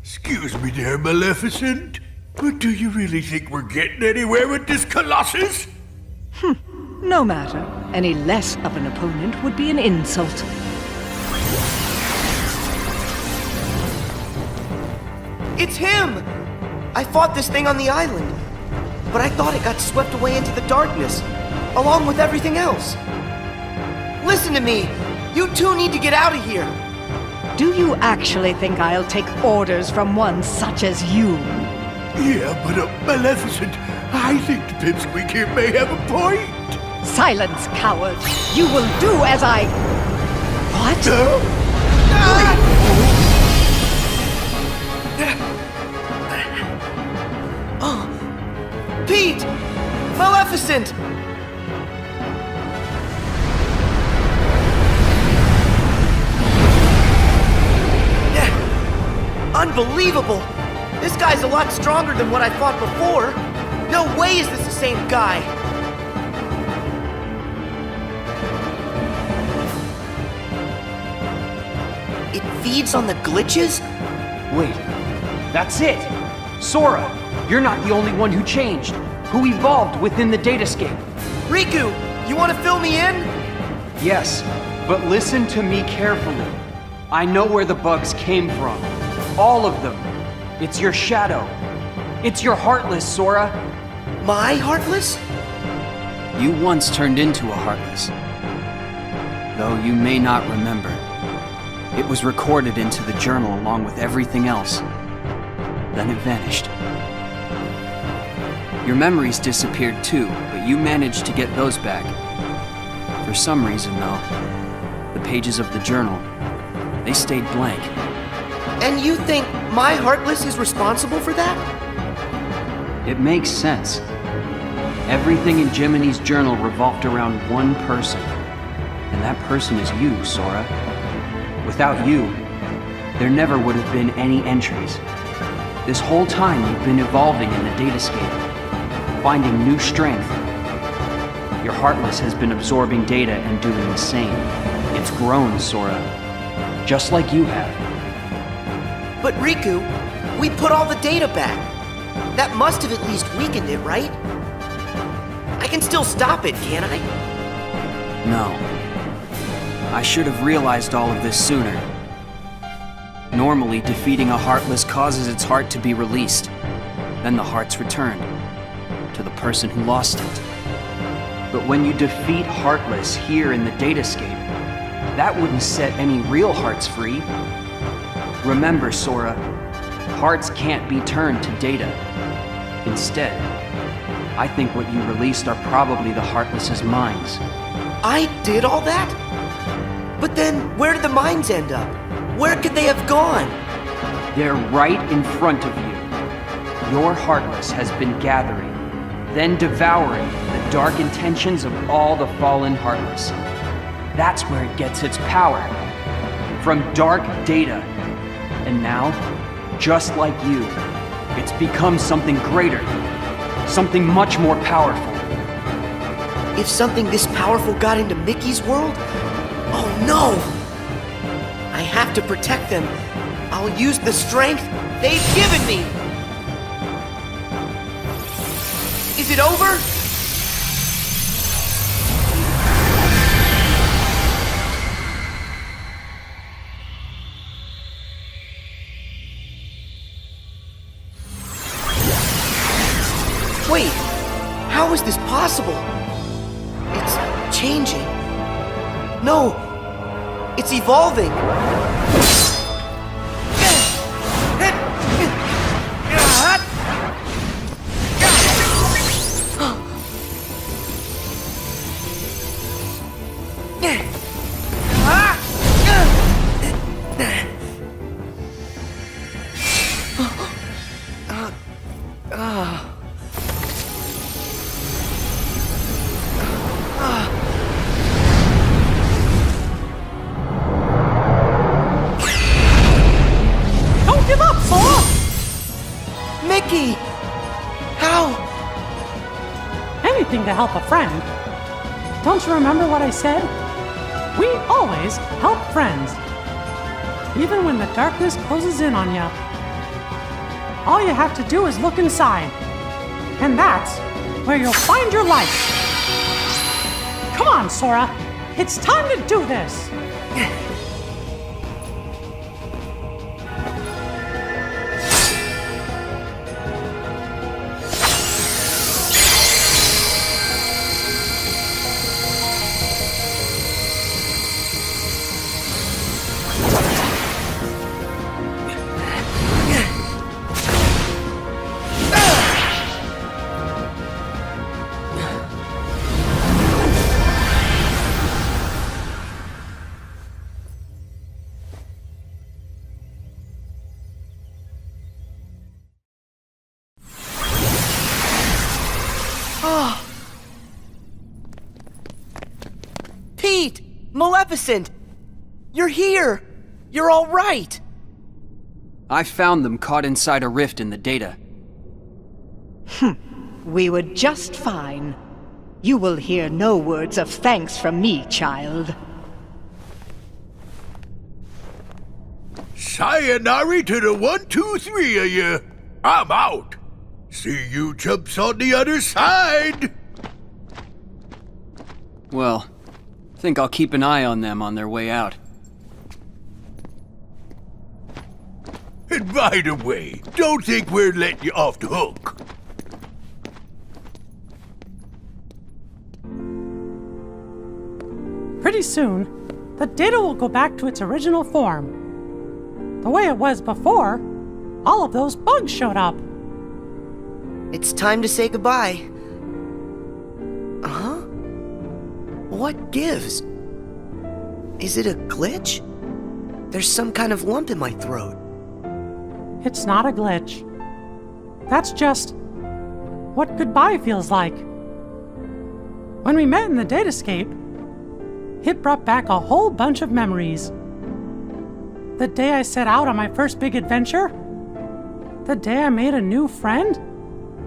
Excuse me there, Maleficent, but do you really think we're getting anywhere with this Colossus? No matter. Any less of an opponent would be an insult. It's him! I fought this thing on the island, but I thought it got swept away into the darkness, along with everything else. Listen to me! You two need to get out of here! Do you actually think I'll take orders from one such as you? Yeah, but Maleficent, I think the pipsqueak here may have a point. Silence, coward! You will do as I... What? Pete! Maleficent! Unbelievable! This guy's a lot stronger than what I fought before. No way is this the same guy. It feeds on the glitches? Wait, that's it! Sora, you're not the only one who changed, who evolved within the datascape. Riku, you want to fill me in? Yes, but listen to me carefully. I know where the bugs came from. All of them. It's your shadow. It's your Heartless, Sora. My Heartless? You once turned into a Heartless. Though you may not remember. It was recorded into the journal along with everything else. Then it vanished. Your memories disappeared too, but you managed to get those back. For some reason, though, the pages of the journal, they stayed blank. And you think my Heartless is responsible for that? It makes sense. Everything in Jiminy's journal revolved around one person. And that person is you, Sora. Without you, there never would have been any entries. This whole time you've been evolving in the datascape, finding new strength. Your Heartless has been absorbing data and doing the same. It's grown, Sora. Just like you have. But Riku, we put all the data back. That must have at least weakened it, right? I can still stop it, can't I? No. I should have realized all of this sooner. Normally, defeating a Heartless causes its heart to be released. Then the heart's returned to the person who lost it. But when you defeat Heartless here in the datascape, that wouldn't set any real hearts free. Remember, Sora, hearts can't be turned to data. Instead, I think what you released are probably the Heartless's minds. I did all that? But then, where did the mines end up? Where could they have gone? They're right in front of you. Your Heartless has been gathering, then devouring the dark intentions of all the fallen Heartless. That's where it gets its power. From dark data. And now, just like you, it's become something greater. Something much more powerful. If something this powerful got into Mickey's world? Oh no! I have to protect them. I'll use the strength they've given me! Is it over? Wait, how is this possible? It's changing. No, it's evolving. Mickey! How? Anything to help a friend. Don't you remember what I said? We always help friends. even when the darkness closes in on you. All you have to do is look inside, and that's where you'll find your light. Come on, Sora. It's time to do this. Pete! Maleficent! You're here! You're all right! I found them caught inside a rift in the data. We were just fine. You will hear no words of thanks from me, child. Sayonara to the 1, 2, 3 of you. I'm out. See you chumps on the other side. Well, think I'll keep an eye on them on their way out. And by the way, don't think we're letting you off the hook. Pretty soon, the data will go back to its original form. The way it was before, all of those bugs showed up. It's time to say goodbye. Huh? What gives? Is it a glitch? There's some kind of lump in my throat. It's not a glitch. That's just what goodbye feels like. When we met in the datascape, it brought back a whole bunch of memories. The day I set out on my first big adventure, the day I made a new friend,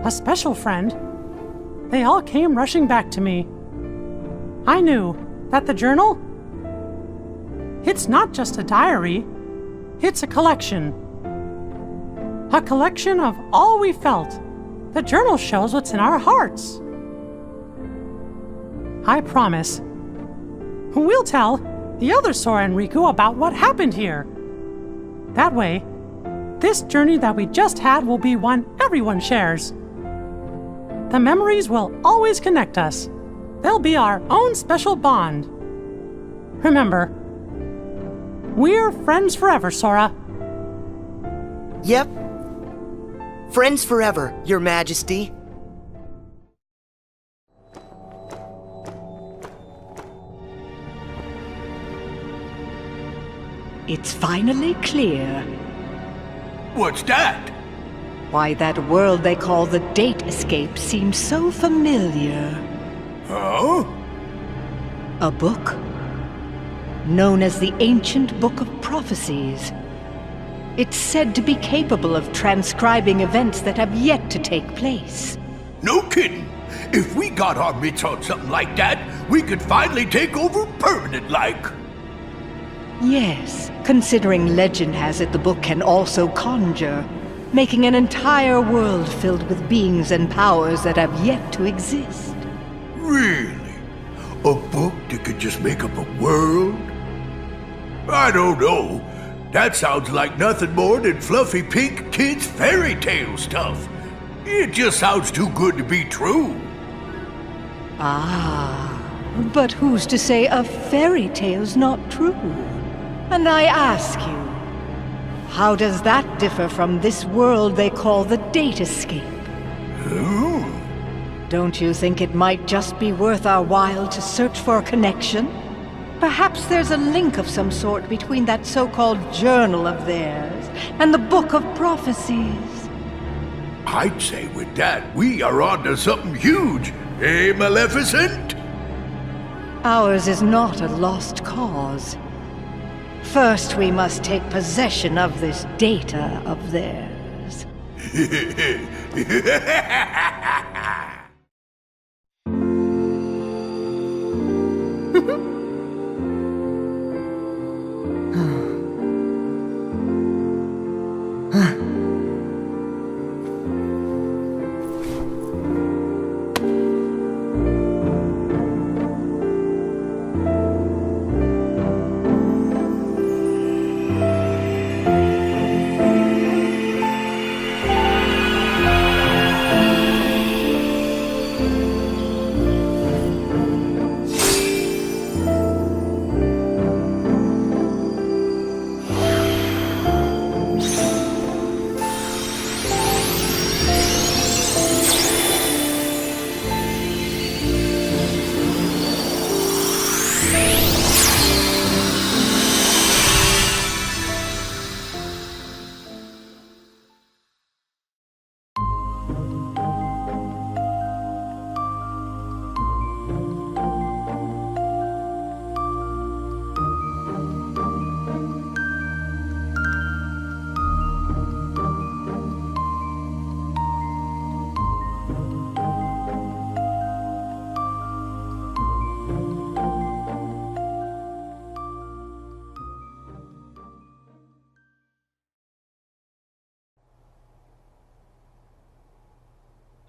a special friend, they all came rushing back to me. I knew that the journal, it's not just a diary, it's a collection. A collection of all we felt. The journal shows what's in our hearts. I promise, we'll tell the other Sora and Riku about what happened here. That way, this journey that we just had will be one everyone shares. The memories will always connect us. They'll be our own special bond. Remember, we're friends forever, Sora. Yep. Friends forever, Your Majesty. It's finally clear What's that? why that world they call the Date Escape seems so familiar. Huh? A book known as the Ancient Book of Prophecies. It's said to be capable of transcribing events that have yet to take place. No kidding. If we got our mitts on something like that, we could finally take over permanent-like. Yes, considering legend has it the book can also conjure, making an entire world filled with beings and powers that have yet to exist. Really? A book that could just make up a world? I don't know. That sounds like nothing more than fluffy pink kids' fairy tale stuff. It just sounds too good to be true. Ah, but who's to say a fairy tale's not true? And I ask you, how does that differ from this world they call the Date Escape? Oh. Don't you think it might just be worth our while to search for a connection? Perhaps there's a link of some sort between that so-called journal of theirs and the Book of Prophecies. I'd say with that, we are onto something huge. Eh, Maleficent? Ours is not a lost cause. First, we must take possession of this data of theirs.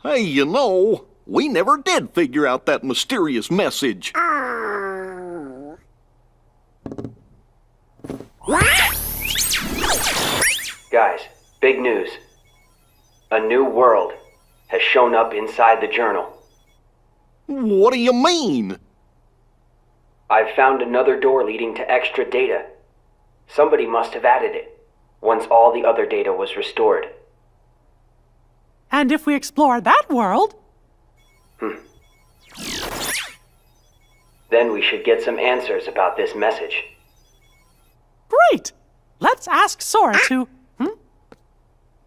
Hey, you know, we never did figure out that mysterious message. Guys, big news. A new world has shown up inside the journal. What do you mean? I've found another door leading to extra data. Somebody must have added it, once all the other data was restored. And if we explore that world... Then we should get some answers about this message. Great! Let's ask Sora to...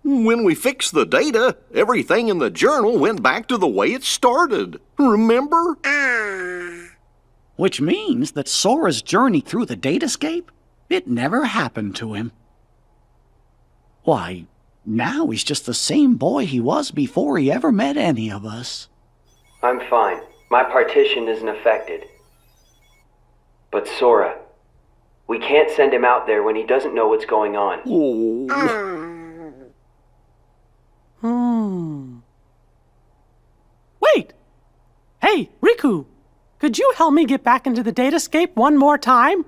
When we fixed the data, everything in the journal went back to the way it started. Remember? Which means that Sora's journey through the datascape, it never happened to him. Why, now he's just the same boy he was before he ever met any of us. I'm fine. My partition isn't affected. But Sora, we can't send him out there when he doesn't know what's going on. Wait! Hey, Riku! Could you help me get back into the datascape one more time?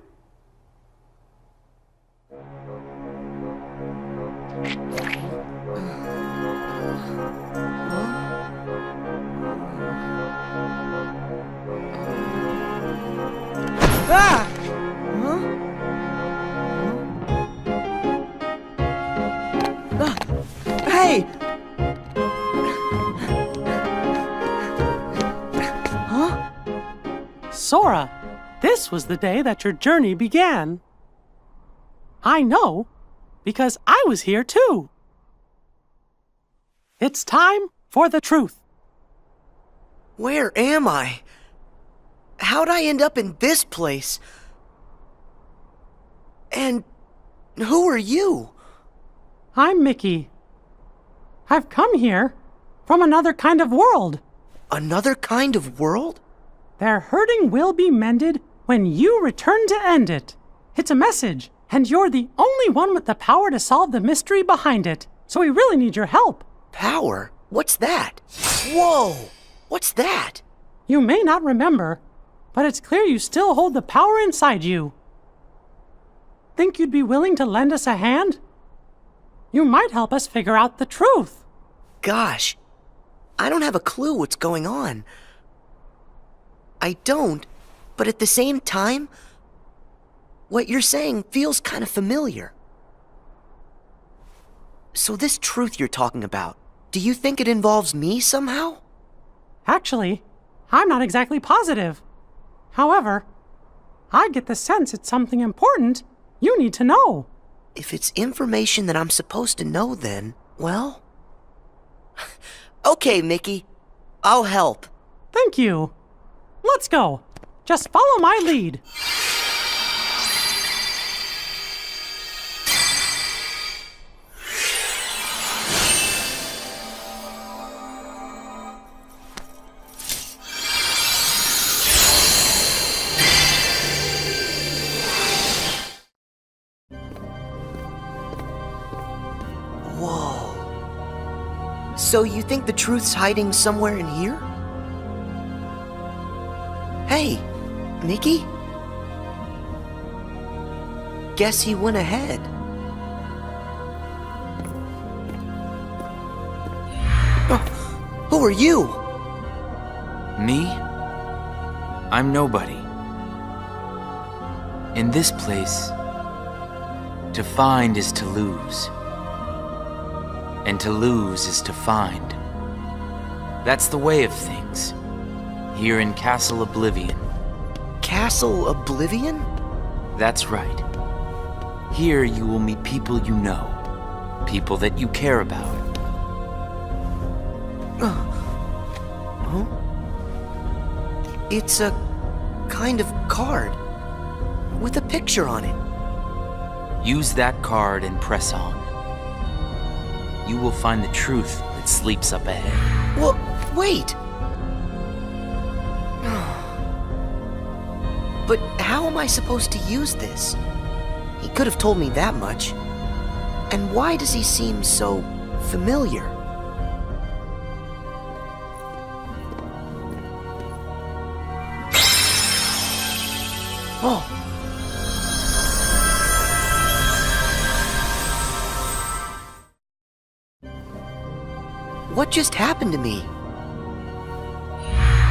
Ah! Hey! Sora, this was the day that your journey began. I know, because I was here too. It's time for the truth. Where am I? How'd I end up in this place? And who are you? I'm Mickey. I've come here from another kind of world. Another kind of world? Their hurting will be mended when you return to end it. It's a message, and you're the only one with the power to solve the mystery behind it. So we really need your help. Power? What's that? Whoa! What's that? You may not remember, but it's clear you still hold the power inside you. Think you'd be willing to lend us a hand? You might help us figure out the truth. Gosh, I don't have a clue what's going on. I don't, but at the same time, what you're saying feels kind of familiar. So this truth you're talking about, do you think it involves me somehow? Actually, I'm not exactly positive. However, I get the sense it's something important you need to know. If it's information that I'm supposed to know, then, well... Okay, Mickey. I'll help. Thank you. Let's go. Just follow my lead. Whoa. So you think the truth's hiding somewhere in here? Hey, Mickey? Guess he went ahead. Who are you? Me? I'm nobody. In this place, to find is to lose. And to lose is to find. That's the way of things. Here in Castle Oblivion. Castle Oblivion? That's right. Here you will meet people you know. People that you care about. Huh? It's a kind of card with a picture on it. Use that card and press on. You will find the truth that sleeps up ahead. Well, wait! But how am I supposed to use this? He could have told me that much. And why does he seem so familiar? Oh. What just happened to me?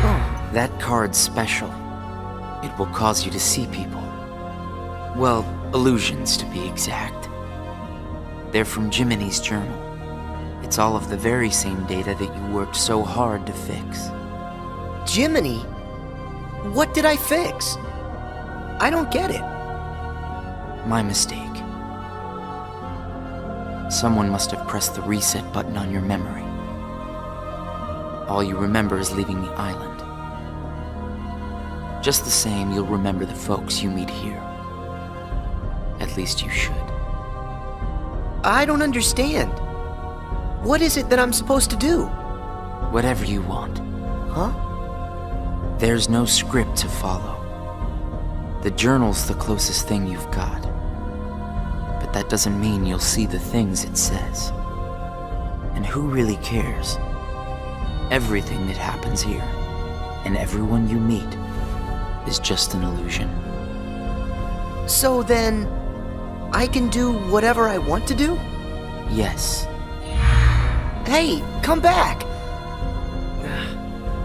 Oh. That card's special. It will cause you to see people. Well, illusions to be exact. They're from Jiminy's journal. It's all of the very same data that you worked so hard to fix. Jiminy? What did I fix? I don't get it. My mistake. Someone must have pressed the reset button on your memory. All you remember is leaving the island. Just the same, you'll remember the folks you meet here. At least you should. I don't understand. What is it that I'm supposed to do? Whatever you want. Huh? There's no script to follow. The journal's the closest thing you've got. But that doesn't mean you'll see the things it says. And who really cares? Everything that happens here, and everyone you meet, is just an illusion. So then, I can do whatever I want to do? Yes. Hey, come back!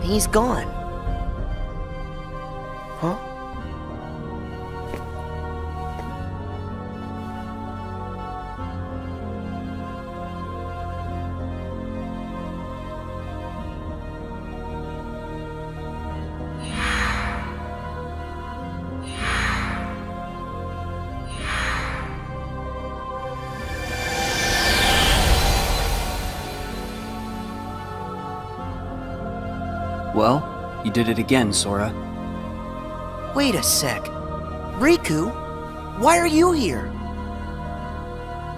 He's gone. Huh? Well, you did it again, Sora. Wait a sec. Riku, why are you here?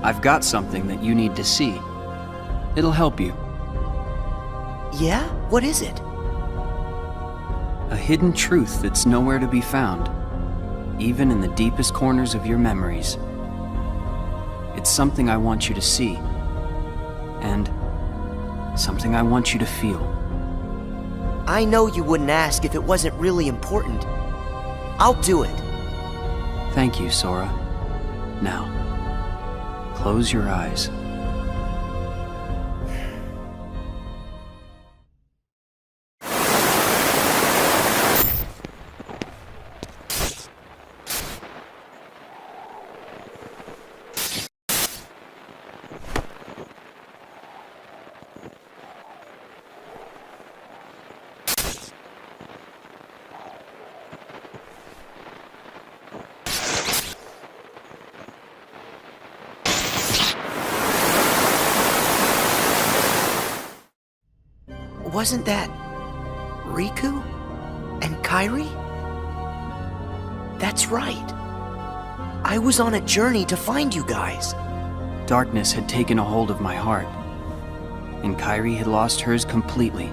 I've got something that you need to see. It'll help you. Yeah? What is it? A hidden truth that's nowhere to be found, even in the deepest corners of your memories. It's something I want you to see, and something I want you to feel. I know you wouldn't ask if it wasn't really important. I'll do it. Thank you, Sora. Now, close your eyes. Wasn't that Riku and Kairi? That's right. I was on a journey to find you guys. Darkness had taken a hold of my heart, and Kairi had lost hers completely.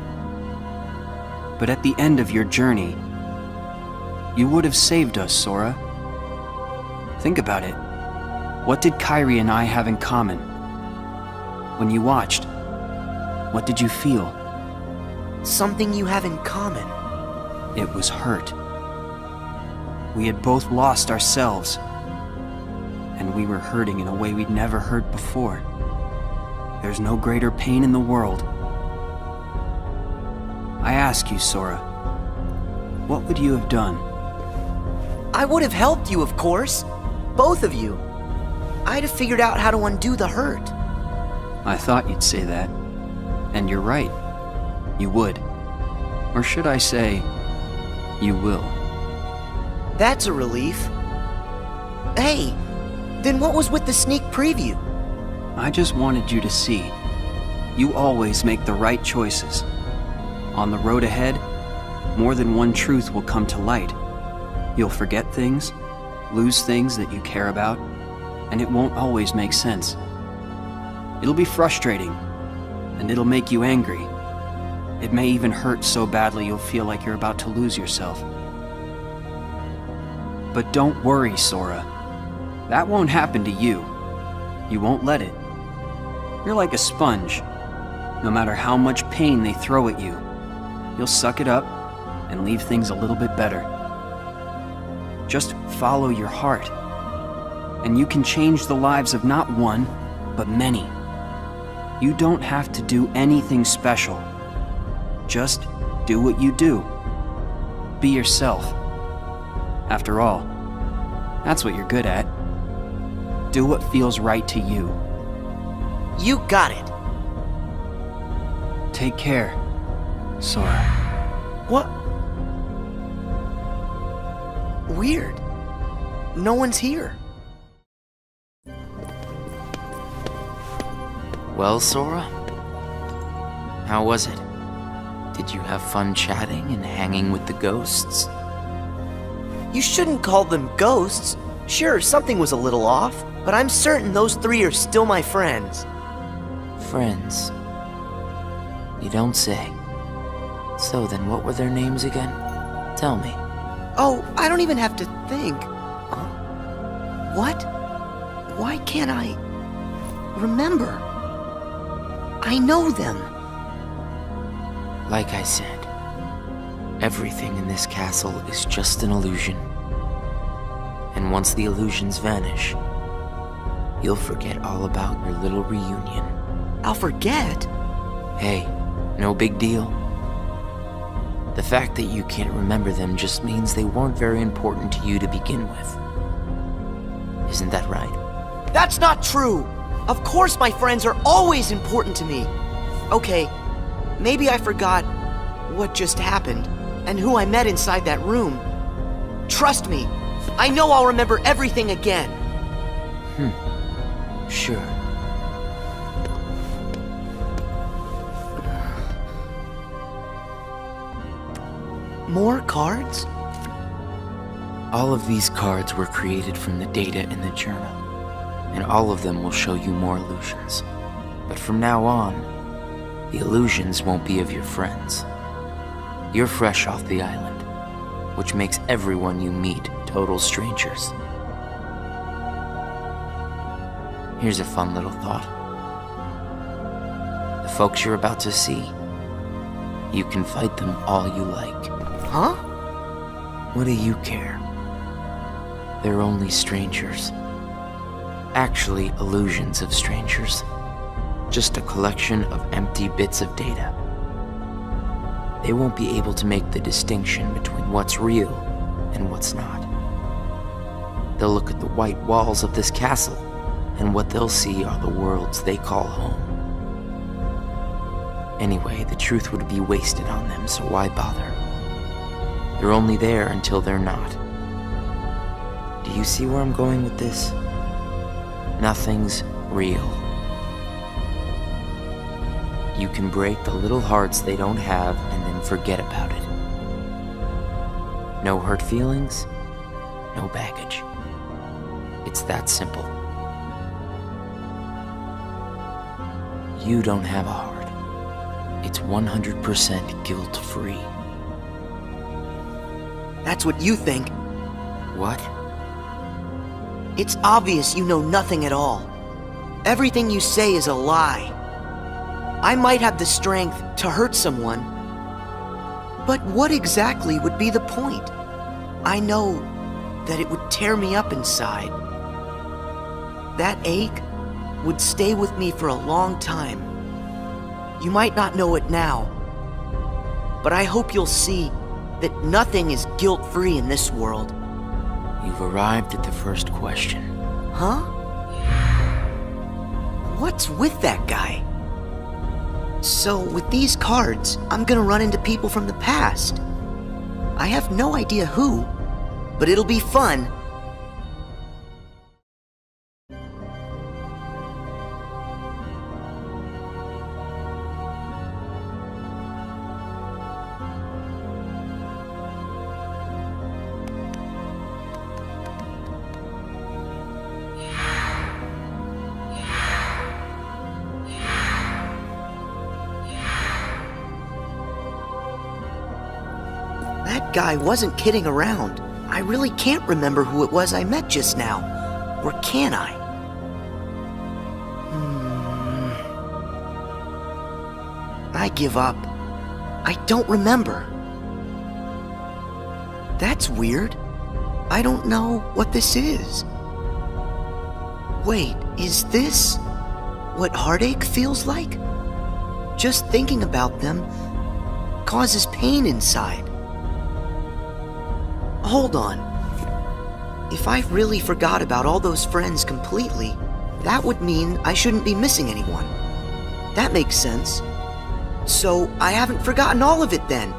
But at the end of your journey, you would have saved us, Sora. Think about it. What did Kairi and I have in common? When you watched, what did you feel? Something you have in common. It was hurt. We had both lost ourselves, and we were hurting in a way we'd never hurt before. There's no greater pain in the world. I ask you, Sora, what would you have done? I would have helped you, of course. Both of you. I'd have figured out how to undo the hurt. I thought you'd say that. And you're right. You would. Or should I say, you will. That's a relief. Hey, then what was with the sneak preview? I just wanted you to see. You always make the right choices. On the road ahead, more than one truth will come to light. You'll forget things, lose things that you care about, and it won't always make sense. It'll be frustrating, and it'll make you angry. It may even hurt so badly you'll feel like you're about to lose yourself. But don't worry, Sora. That won't happen to you. You won't let it. You're like a sponge. No matter how much pain they throw at you, you'll suck it up and leave things a little bit better. Just follow your heart. And you can change the lives of not one, but many. You don't have to do anything special. Just do what you do. Be yourself. After all, that's what you're good at. Do what feels right to you. You got it. Take care, Sora. What? Weird. No one's here. Well, Sora? How was it? Did you have fun chatting and hanging with the ghosts? You shouldn't call them ghosts. Sure, something was a little off, but I'm certain those three are still my friends. Friends? You don't say. So then what were their names again? Tell me. Oh, I don't even have to think. What? Why can't I remember? I know them. Like I said, everything in this castle is just an illusion. And once the illusions vanish, you'll forget all about your little reunion. I'll forget? Hey, no big deal. The fact that you can't remember them just means they weren't very important to you to begin with. Isn't that right? That's not true! Of course my friends are always important to me. Okay, maybe I forgot what just happened and who I met inside that room. Trust me, I know I'll remember everything again. Sure. More cards? All of these cards were created from the data in the journal, and all of them will show you more illusions. But from now on, the illusions won't be of your friends. You're fresh off the island, which makes everyone you meet total strangers. Here's a fun little thought. The folks you're about to see, you can fight them all you like. Huh? What do you care? They're only strangers. Actually, illusions of strangers. Just a collection of empty bits of data. They won't be able to make the distinction between what's real and what's not. They'll look at the white walls of this castle, and what they'll see are the worlds they call home. Anyway, the truth would be wasted on them, so why bother? They're only there until they're not. Do you see where I'm going with this? Nothing's real. You can break the little hearts they don't have and then forget about it. No hurt feelings, no baggage. It's that simple. You don't have a heart. It's 100% guilt-free. That's what you think. What? It's obvious you know nothing at all. Everything you say is a lie. I might have the strength to hurt someone, but what exactly would be the point? I know that it would tear me up inside. That ache would stay with me for a long time. You might not know it now, but I hope you'll see that nothing is guilt-free in this world. You've arrived at the first question. Huh? What's with that guy? So, with these cards, I'm gonna run into people from the past. I have no idea who, but it'll be fun. That guy wasn't kidding around. I really can't remember who it was I met just now. Or can I? I give up. I don't remember. That's weird. I don't know what this is. Wait, is this what heartache feels like? Just thinking about them causes pain inside. Hold on. If I really forgot about all those friends completely, that would mean I shouldn't be missing anyone. That makes sense. So I haven't forgotten all of it then.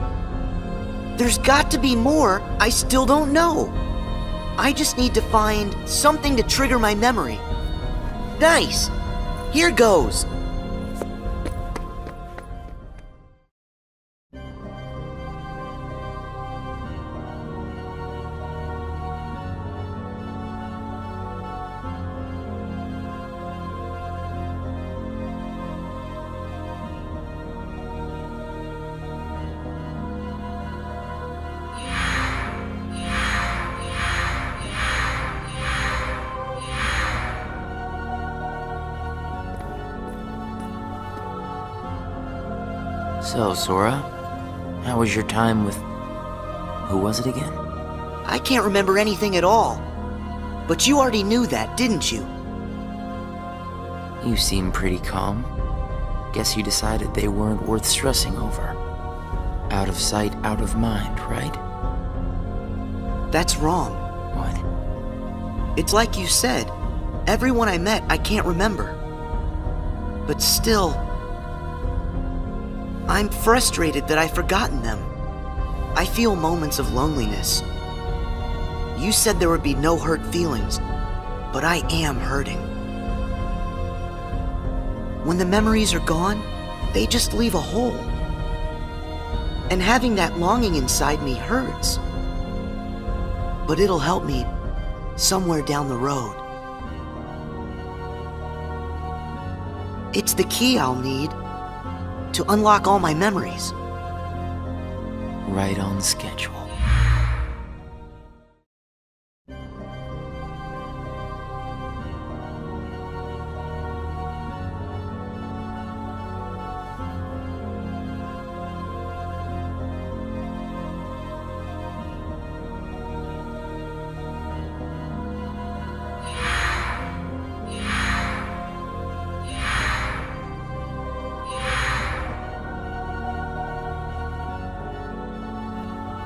There's got to be more I still don't know. I just need to find something to trigger my memory. Nice! Here goes! So, Sora, how was your time with... who was it again? I can't remember anything at all. But you already knew that, didn't you? You seem pretty calm. Guess you decided they weren't worth stressing over. Out of sight, out of mind, right? That's wrong. What? It's like you said. Everyone I met, I can't remember. But still... I'm frustrated that I've forgotten them. I feel moments of loneliness. You said there would be no hurt feelings, but I am hurting. When the memories are gone, they just leave a hole. And having that longing inside me hurts. But it'll help me somewhere down the road. It's the key I'll need to unlock all my memories. Right on schedule.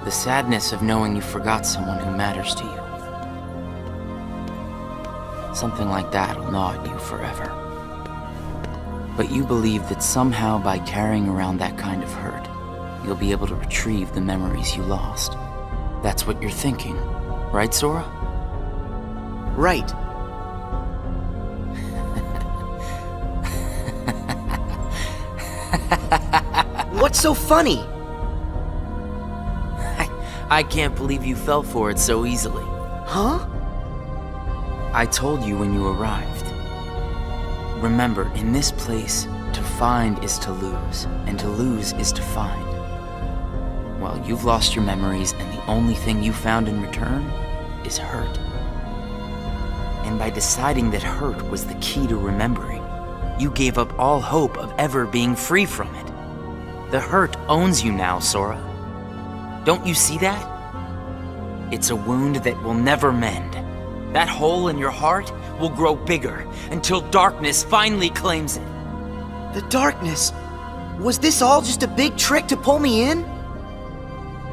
The sadness of knowing you forgot someone who matters to you. Something like that'll gnaw at you forever. But you believe that somehow by carrying around that kind of hurt, you'll be able to retrieve the memories you lost. That's what you're thinking, right, Sora? Right. What's so funny? I can't believe you fell for it so easily. Huh? I told you when you arrived. Remember, in this place, to find is to lose, and to lose is to find. Well, you've lost your memories, and the only thing you found in return is hurt. And by deciding that hurt was the key to remembering, you gave up all hope of ever being free from it. The hurt owns you now, Sora. Don't you see that? It's a wound that will never mend. That hole in your heart will grow bigger until darkness finally claims it. The darkness? Was this all just a big trick to pull me in?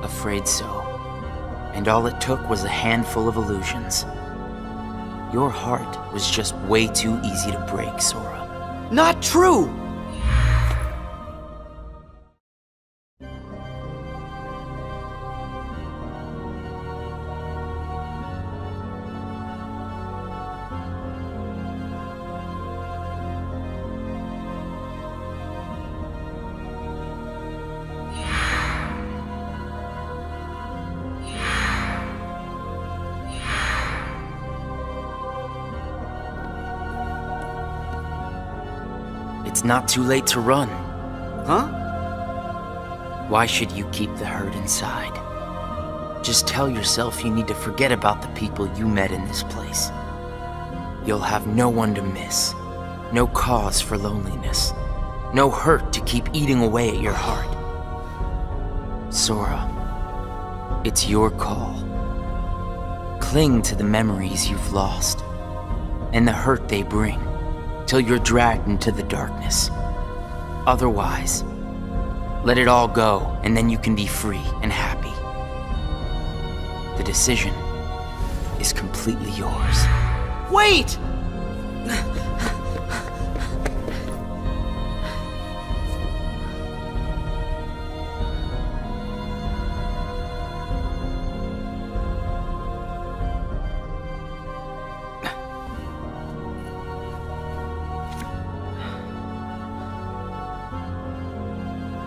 Afraid so. And all it took was a handful of illusions. Your heart was just way too easy to break, Sora. Not true! It's not too late to run. Huh? Why should you keep the hurt inside? Just tell yourself you need to forget about the people you met in this place. You'll have no one to miss, no cause for loneliness, no hurt to keep eating away at your heart. Sora, it's your call. cling to the memories you've lost and the hurt they bring till you're dragged into the darkness. Otherwise, let it all go and then you can be free and happy. The decision is completely yours. Wait!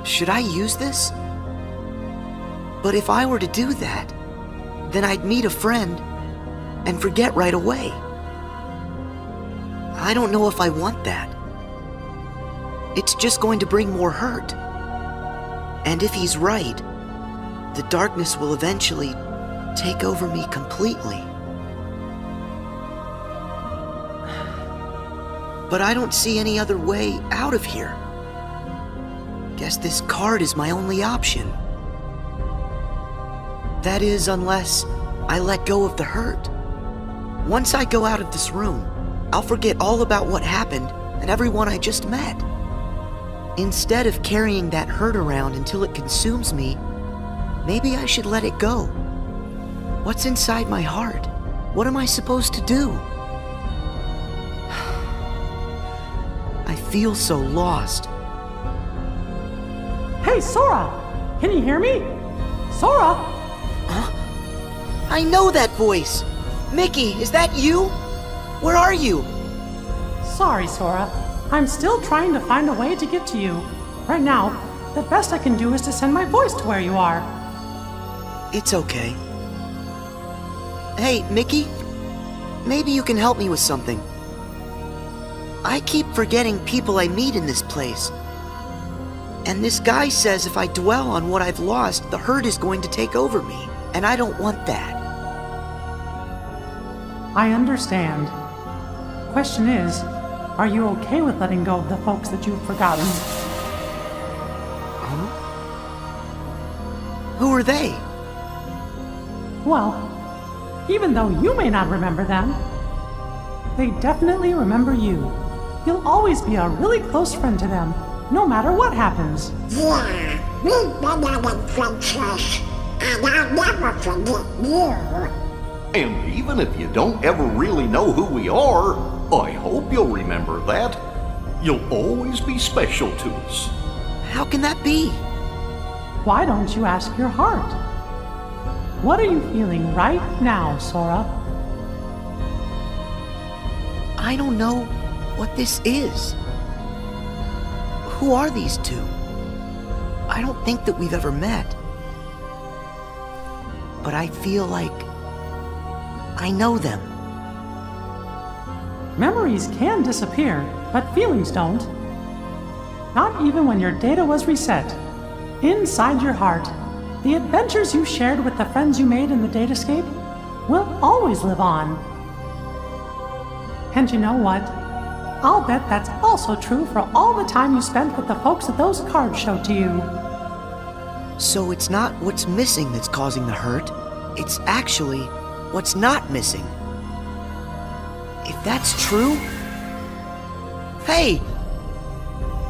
Should I use this? But if I were to do that, then I'd meet a friend and forget right away. I don't know if I want that. It's just going to bring more hurt. And if he's right, the darkness will eventually take over me completely. But I don't see any other way out of here. Guess this card is my only option. That is, unless I let go of the hurt. Once I go out of this room, I'll forget all about what happened and everyone I just met. Instead of carrying that hurt around until it consumes me, maybe I should let it go. What's inside my heart? What am I supposed to do? I feel so lost. Hey, Sora! Can you hear me? Sora! Huh? I know that voice! Mickey, is that you? Where are you? Sorry, Sora. I'm still trying to find a way to get to you. Right now, the best I can do is to send my voice to where you are. It's okay. Hey, Mickey? Maybe you can help me with something. I keep forgetting people I meet in this place. And this guy says if I dwell on what I've lost, the hurt is going to take over me. And I don't want that. I understand. Question is, are you okay with letting go of the folks that you've forgotten? Huh? Who are they? Well, even though you may not remember them, they definitely remember you. You'll always be a really close friend to them, no matter what happens. Yeah, we've been having friendships, and I'll never forget you. And even if you don't ever really know who we are, I hope you'll remember that. You'll always be special to us. How can that be? Why don't you ask your heart? What are you feeling right now, Sora? I don't know what this is. Who are these two? I don't think that we've ever met. But I feel like I know them. Memories can disappear, but feelings don't. Not even when your data was reset. Inside your heart, the adventures you shared with the friends you made in the datascape will always live on. And you know what? I'll bet that's also true for all the time you spent with the folks that those cards showed to you. So it's not what's missing that's causing the hurt. It's actually what's not missing. If that's true... Hey!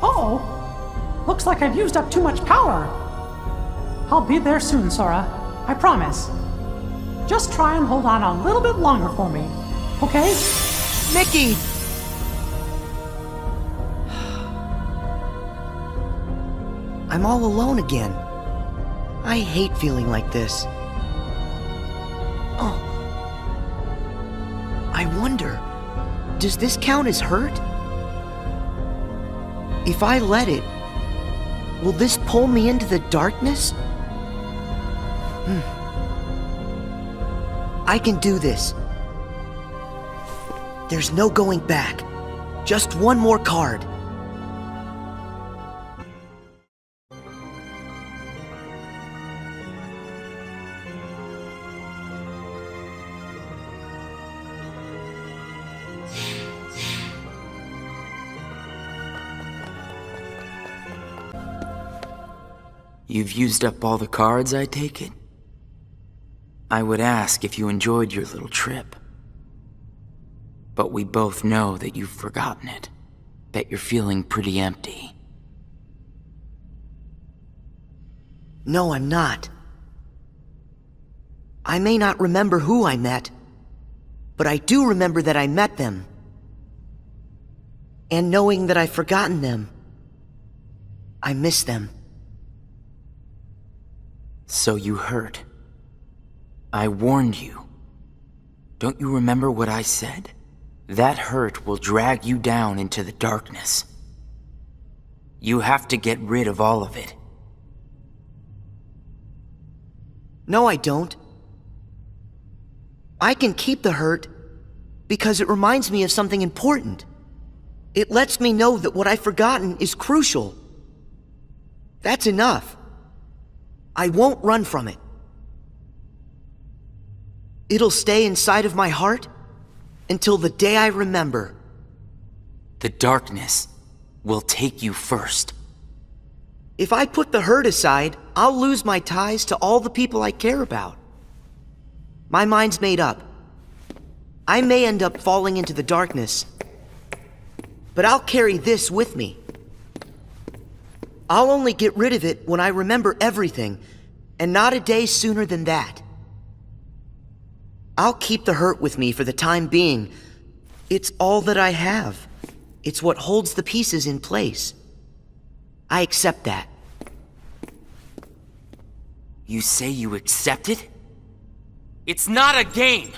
Uh-oh! Looks like I've used up too much power. I'll be there soon, Sora. I promise. Just try and hold on a little bit longer for me, okay? Mickey! I'm all alone again. I hate feeling like this. Oh. I wonder, does this count as hurt? If I let it, will this pull me into the darkness? I can do this. There's no going back. Just one more card. You've used up all the cards, I take it? I would ask if you enjoyed your little trip. But we both know that you've forgotten it. Bet you're feeling pretty empty. No, I'm not. I may not remember who I met, but I do remember that I met them. And knowing that I've forgotten them, I miss them. So you hurt. I warned you. Don't you remember what I said? That hurt will drag you down into the darkness. You have to get rid of all of it. No, I don't. I can keep the hurt because it reminds me of something important. It lets me know that what I've forgotten is crucial. That's enough. I won't run from it. It'll stay inside of my heart until the day I remember. The darkness will take you first. If I put the hurt aside, I'll lose my ties to all the people I care about. My mind's made up. I may end up falling into the darkness, but I'll carry this with me. I'll only get rid of it when I remember everything, and not a day sooner than that. I'll keep the hurt with me for the time being. It's all that I have. It's what holds the pieces in place. I accept that. You say you accept it? It's not a game!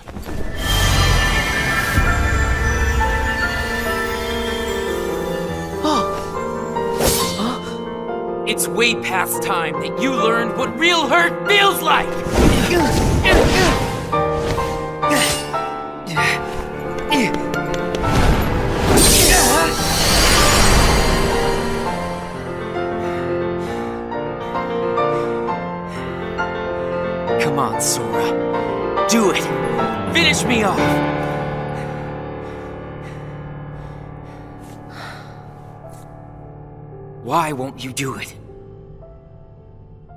It's way past time that you learned what real hurt feels like! Come on, Sora. Do it! Finish me off! Why won't you do it?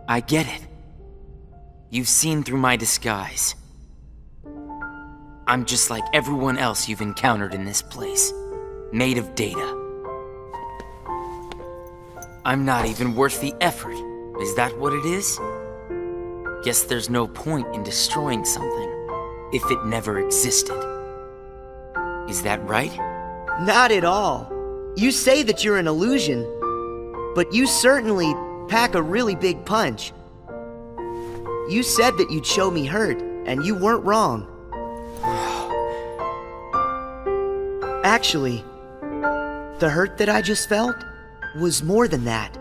I get it. You've seen through my disguise. I'm just like everyone else you've encountered in this place, made of data. I'm not even worth the effort. Is that what it is? Guess there's no point in destroying something if it never existed. Is that right? Not at all. You say that you're an illusion, but you certainly pack a really big punch. You said that you'd show me hurt, and you weren't wrong. Actually, the hurt that I just felt was more than that.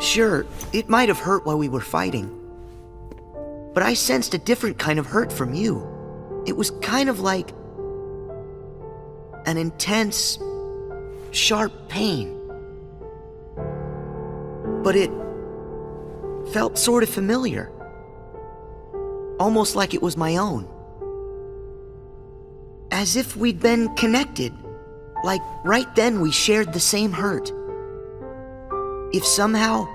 Sure, it might have hurt while we were fighting, but I sensed a different kind of hurt from you. It was kind of like an intense, sharp pain. But it felt sort of familiar. Almost like it was my own. As if we'd been connected. Like right then we shared the same hurt. If somehow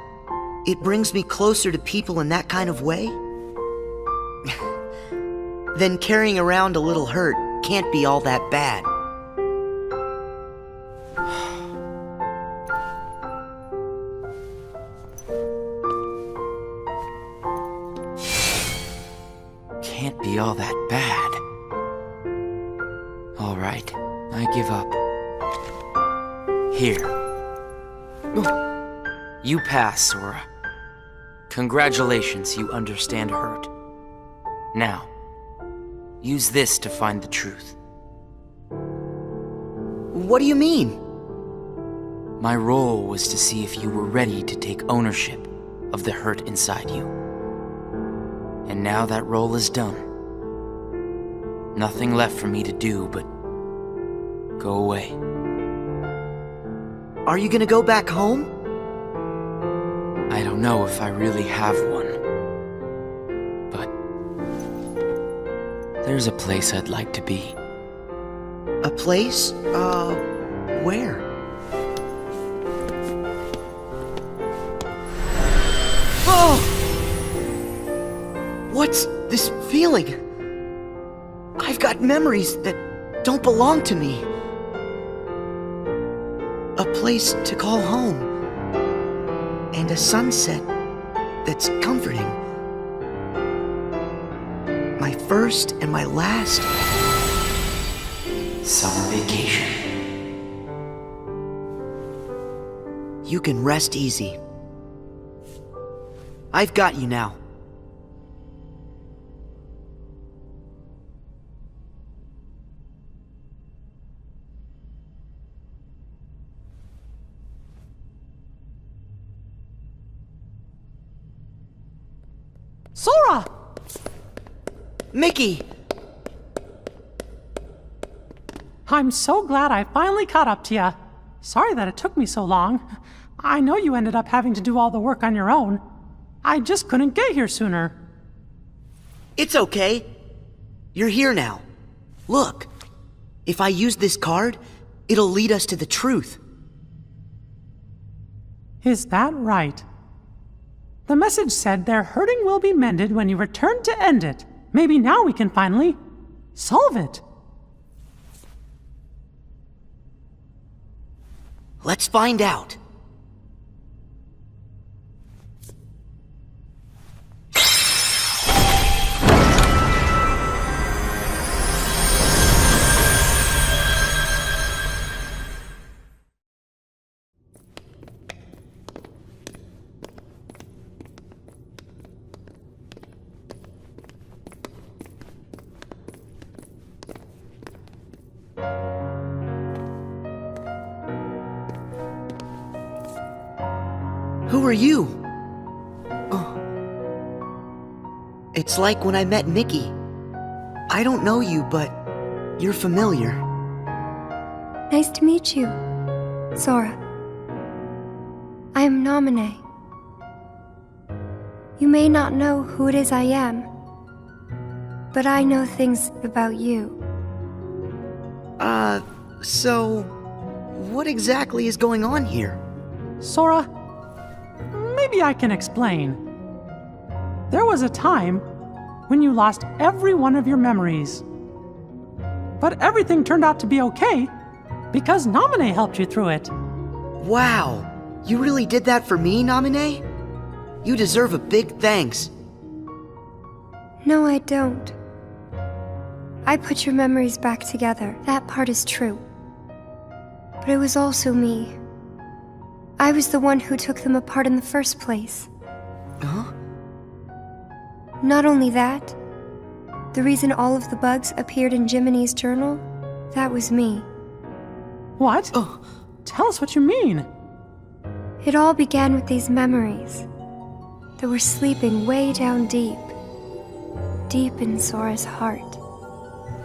it brings me closer to people in that kind of way, then carrying around a little hurt can't be all that bad. Can't be all that bad. All right, I give up. Here. You pass, Sora. Congratulations, you understand hurt. Now, use this to find the truth. What do you mean? My role was to see if you were ready to take ownership of the hurt inside you. And now that role is done. Nothing left for me to do but go away. Are you gonna go back home? I don't know if I really have one. But there's a place I'd like to be. A place? Where? Oh! What's this feeling? I've got memories that don't belong to me. A place to call home. And a sunset that's comforting. My first and my last Summer vacation. You can rest easy. I've got you now. Sora! Mickey! I'm so glad I finally caught up to you. Sorry that it took me so long. I know you ended up having to do all the work on your own. I just couldn't get here sooner. It's okay. You're here now. Look. If I use this card, it'll lead us to the truth. Is that right? The message said their hurting will be mended when you return to end it. Maybe now we can finally solve it. Let's find out. Who are you? Oh. It's like when I met Mickey. I don't know you, but you're familiar. Nice to meet you, Sora. I am Naminé. You may not know who it is I am, but I know things about you. So what exactly is going on here? Sora, maybe I can explain. There was a time when you lost every one of your memories. But everything turned out to be okay because Naminé helped you through it. Wow! You really did that for me, Naminé? You deserve a big thanks. No, I don't. I put your memories back together. That part is true. But it was also me. I was the one who took them apart in the first place. Huh? Not only that, the reason all of the bugs appeared in Jiminy's journal, that was me. What? Oh. Tell us what you mean. It all began with these memories that were sleeping way down deep, deep in Sora's heart.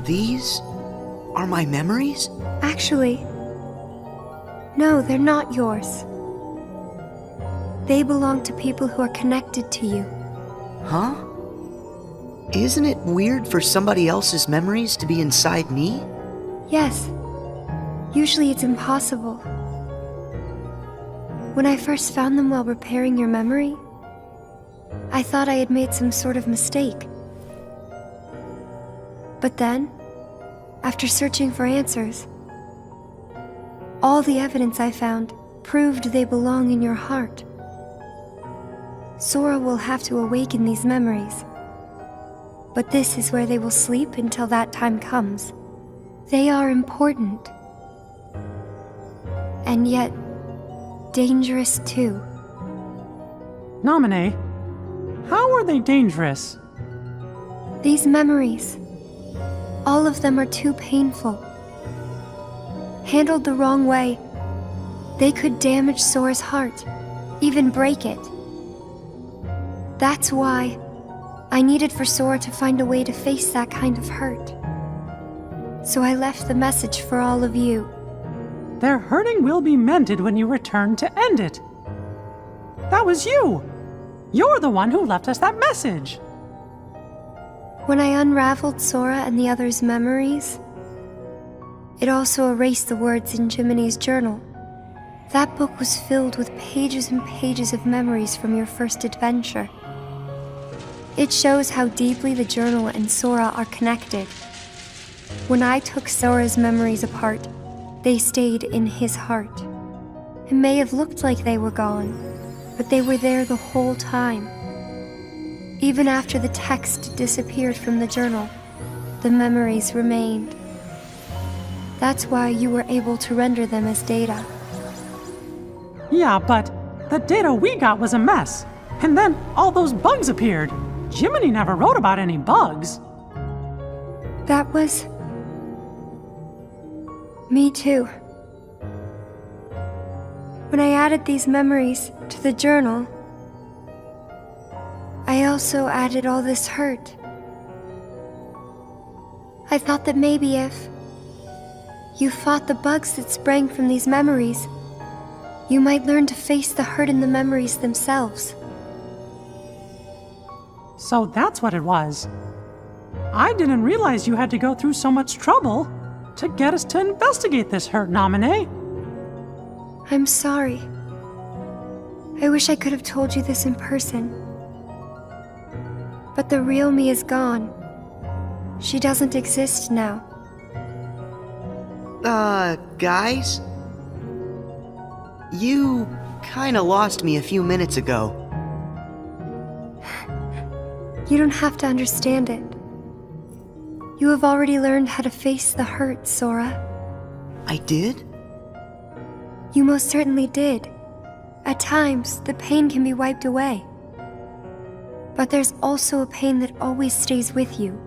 These are my memories? Actually, no, they're not yours. They belong to people who are connected to you. Huh? Isn't it weird for somebody else's memories to be inside me? Yes. Usually it's impossible. When I first found them while repairing your memory, I thought I had made some sort of mistake. But then, after searching for answers, all the evidence I found proved they belong in your heart. Sora will have to awaken these memories. But this is where they will sleep until that time comes. They are important. And yet, dangerous too. Naminé, how are they dangerous? These memories, all of them are too painful. Handled the wrong way, they could damage Sora's heart, even break it. That's why I needed for Sora to find a way to face that kind of hurt. So I left the message for all of you. Their hurting will be mended when you return to end it. That was you. You're the one who left us that message. When I unraveled Sora and the others' memories, it also erased the words in Jiminy's journal. That book was filled with pages and pages of memories from your first adventure. It shows how deeply the journal and Sora are connected. When I took Sora's memories apart, they stayed in his heart. It may have looked like they were gone, but they were there the whole time. Even after the text disappeared from the journal, the memories remained. That's why you were able to render them as data. Yeah, but the data we got was a mess. And then all those bugs appeared. Jiminy never wrote about any bugs. That was... me too. When I added these memories to the journal, I also added all this hurt. I thought that maybe if you fought the bugs that sprang from these memories, you might learn to face the hurt in the memories themselves. So that's what it was. I didn't realize you had to go through so much trouble to get us to investigate this hurt, Nominee. I'm sorry. I wish I could have told you this in person. But the real me is gone. She doesn't exist now. Guys? You kinda lost me a few minutes ago. You don't have to understand it. You have already learned how to face the hurt, Sora. I did? You most certainly did. At times, the pain can be wiped away. But there's also a pain that always stays with you.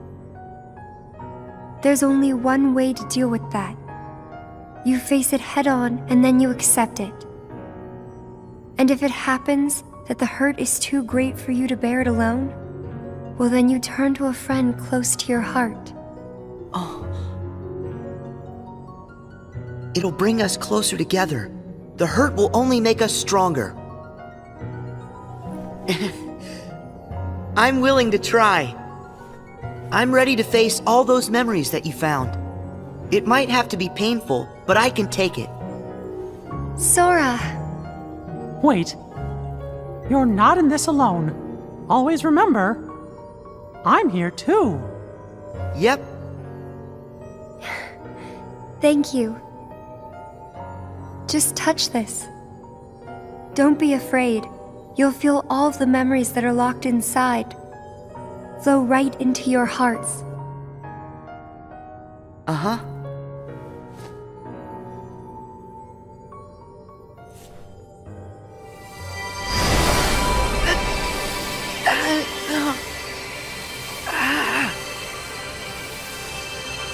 There's only one way to deal with that. You face it head on, and then you accept it. And if it happens that the hurt is too great for you to bear it alone, well, then you turn to a friend close to your heart. Oh. It'll bring us closer together. The hurt will only make us stronger. I'm willing to try. I'm ready to face all those memories that you found. It might have to be painful, but I can take it. Sora! Wait. You're not in this alone. Always remember, I'm here too. Yep. Thank you. Just touch this. Don't be afraid. You'll feel all of the memories that are locked inside flow right into your hearts. Uh-huh.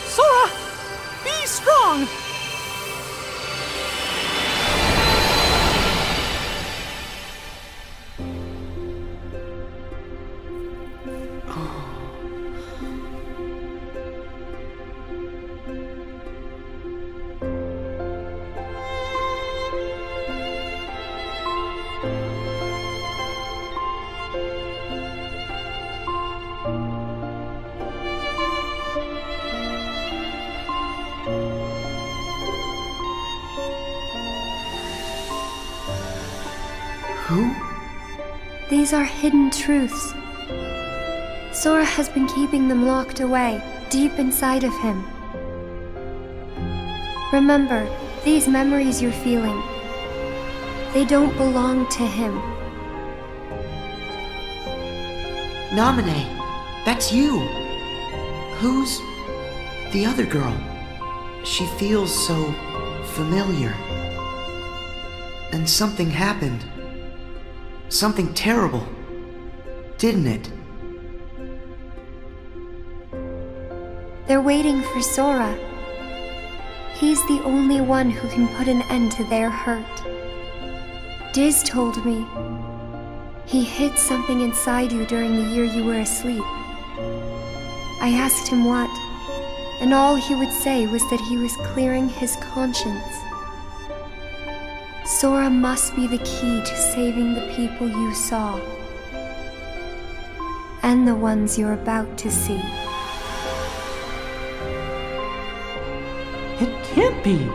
Sora! Be strong! Who? These are hidden truths. Sora has been keeping them locked away, deep inside of him. Remember, these memories you're feeling, they don't belong to him. Nominee, that's you. Who's the other girl? She feels so familiar. And something happened. Something terrible, didn't it? They're waiting for Sora. He's the only one who can put an end to their hurt. Diz told me he hid something inside you during the year you were asleep. I asked him what, and all he would say was that he was clearing his conscience. Sora must be the key to saving the people you saw, and the ones you're about to see. It can't be.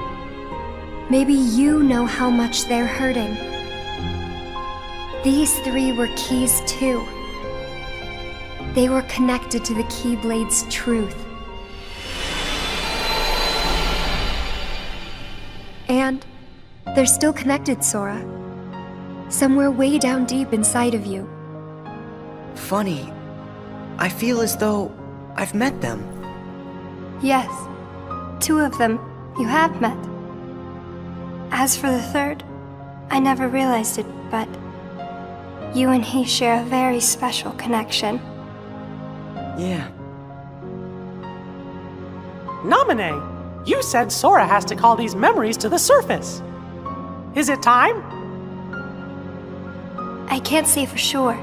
Maybe you know how much they're hurting. These three were keys too. They were connected to the Keyblade's truth. And they're still connected, Sora. Somewhere way down deep inside of you. Funny. I feel as though I've met them. Yes, 2 of them you have met. As for the third, I never realized it, but you and he share a very special connection. Yeah. Naminé, you said Sora has to call these memories to the surface. Is it time? I can't say for sure,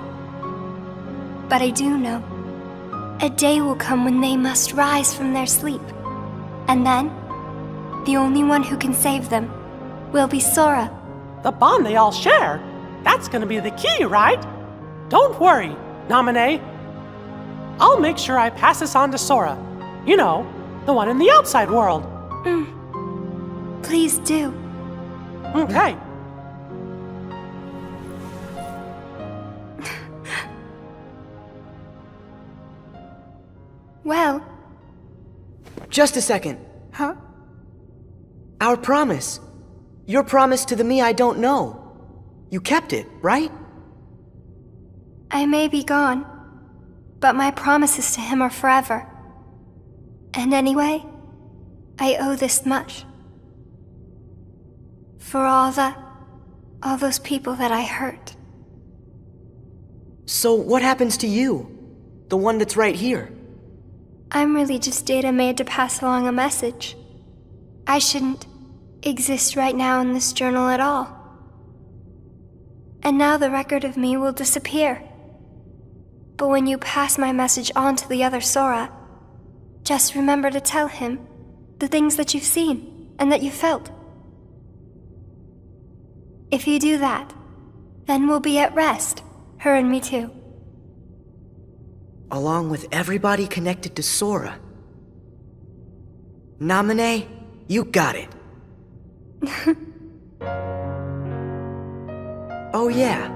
but I do know. A day will come when they must rise from their sleep, and then the only one who can save them will be Sora. The bond they all share? That's gonna be the key, right? Don't worry, Naminé. I'll make sure I pass this on to Sora. You know, the one in the outside world. Please do. Okay. Well... Just a second. Huh? Our promise. Your promise to the me I don't know. You kept it, right? I may be gone, but my promises to him are forever. And anyway, I owe this much. For all those people that I hurt. So what happens to you? The one that's right here? I'm really just data made to pass along a message. I shouldn't exist right now in this journal at all. And now the record of me will disappear. But when you pass my message on to the other Sora, just remember to tell him the things that you've seen and that you felt. If you do that, then we'll be at rest, her and me too. Along with everybody connected to Sora. Naminé, you got it. Oh yeah.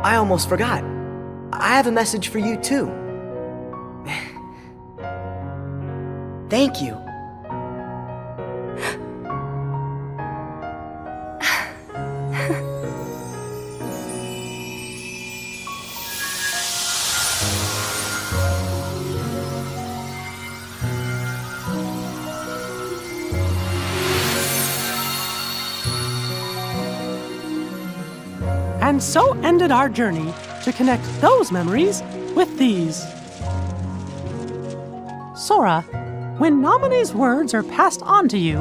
I almost forgot. I have a message for you too. Thank you. And so ended our journey to connect those memories with these. Sora, when Naminé's words are passed on to you,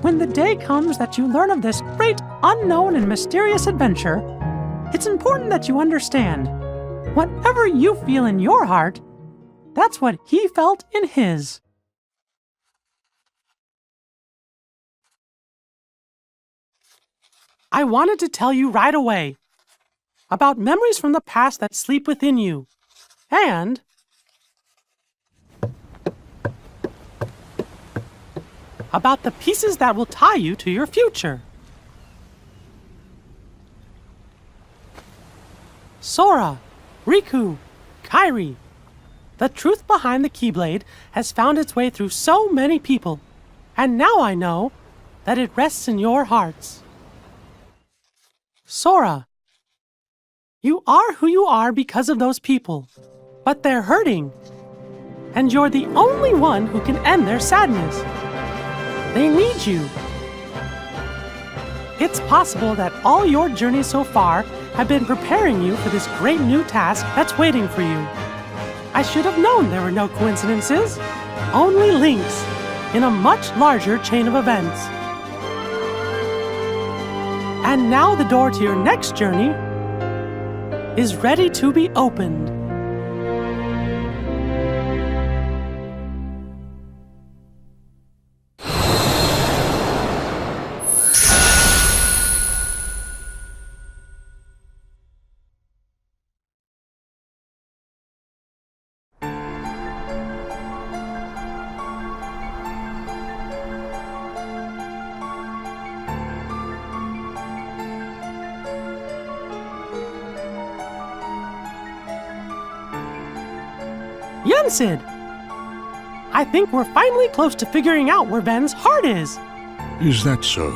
when the day comes that you learn of this great, unknown, and mysterious adventure, it's important that you understand, whatever you feel in your heart, that's what he felt in his. I wanted to tell you right away about memories from the past that sleep within you, and about the pieces that will tie you to your future. Sora, Riku, Kairi, the truth behind the Keyblade has found its way through so many people, and now I know that it rests in your hearts. Sora, you are who you are because of those people, but they're hurting, and you're the only one who can end their sadness. They need you. It's possible that all your journeys so far have been preparing you for this great new task that's waiting for you. I should have known there were no coincidences, only links in a much larger chain of events. And now the door to your next journey is ready to be opened. Zen Sid. I think we're finally close to figuring out where Ven's heart is. Is that so?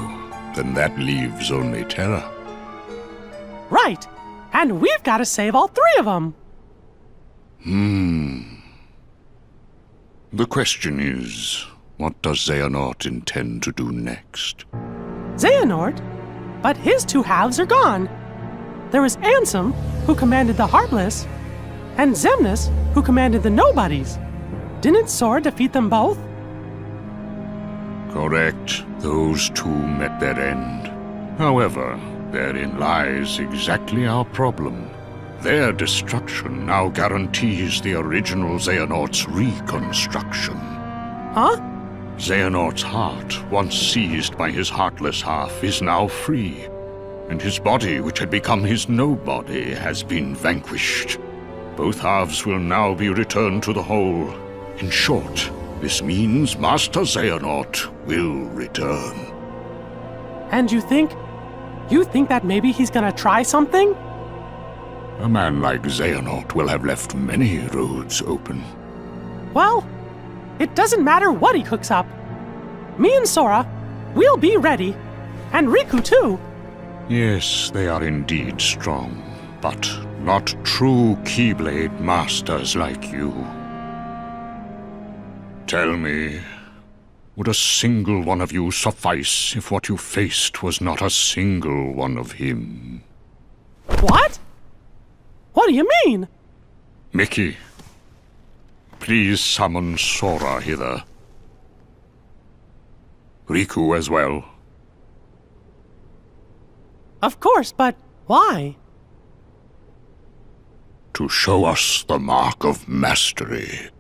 Then that leaves only Terra. Right. And we've got to save all three of them. The question is, what does Xehanort intend to do next? Xehanort? But his two halves are gone. There was Ansem, who commanded the Heartless, and Xemnas, who commanded the Nobodies. Didn't Sora defeat them both? Correct. Those two met their end. However, therein lies exactly our problem. Their destruction now guarantees the original Xehanort's reconstruction. Huh? Xehanort's heart, once seized by his heartless half, is now free, and his body, which had become his nobody, has been vanquished. Both halves will now be returned to the whole. In short, this means Master Xehanort will return. And you think that maybe he's gonna try something? A man like Xehanort will have left many roads open. Well, it doesn't matter what he cooks up. Me and Sora, we'll be ready. And Riku too. Yes, they are indeed strong, but not true Keyblade masters like you. Tell me, would a single one of you suffice if what you faced was not a single one of him? What? What do you mean? Mickey, please summon Sora hither. Riku as well. Of course, but why? To show us the mark of mastery.